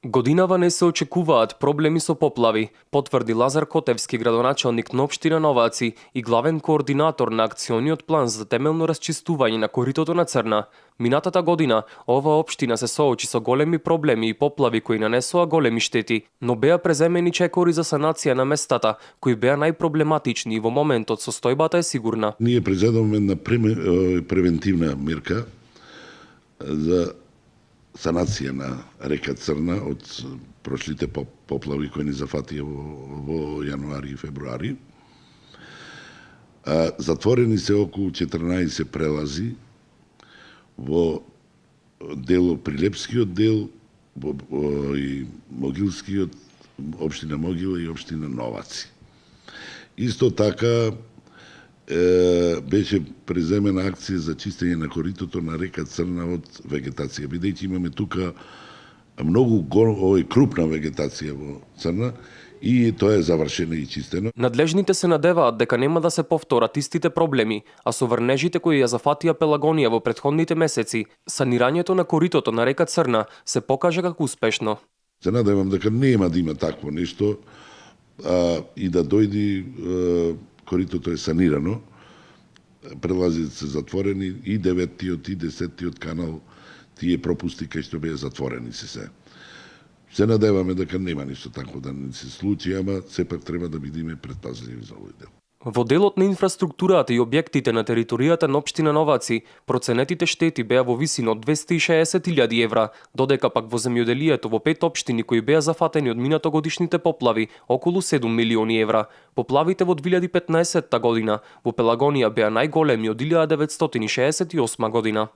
Годинава не се очекуваат проблеми со поплави, потврди Лазар Котевски, градоначалник на општина Новаци и главен координатор на акциониот план за темелно расчистување на коритото на Црна. Минатата година оваа општина се соочи со големи проблеми и поплави кои нанесоа големи штети, но беа преземени чекори за санација на местата кои беа најпроблематични и во моментот состојбата е сигурна. Ние презедуваме на превентивна мерка за санација на река Црна од прошлите поплави кои ни зафатија во јануари и февруари. Затворени се околу 14 прелази во делот Прилепскиот дел и Могилскиот, општина Могила и општина Новаци. Исто така беше преземена акција за чистење на коритото на река Црна од вегетација, бидејќи имаме тука многу крупна вегетација во Црна и тоа е завршено и чистено. Надлежните се надеваат дека нема да се повторат истите проблеми, а со врнежите кои ја зафатија Пелагонија во претходните месеци, санирањето на коритото на река Црна се покажа како успешно. Се надевам дека нема да има такво нешто и да дојди коритото е санирано, прелазите се затворени и 9-тиот и 10-тиот канал, тие пропусти кај што беа затворени се. Се надеваме дека нема ништо такво да не се случи, ама сепак треба да бидеме предпазливи за овој дел. Во делот на инфраструктурата и објектите на територијата на општина Новаци, проценетите штети беа во висина од 260.000 евра, додека пак во земјоделието во 5 општини кои беа зафатени од минатогодишните поплави, околу 7 милиони евра. Поплавите во 2015 година во Пелагонија беа најголеми од 1968 година.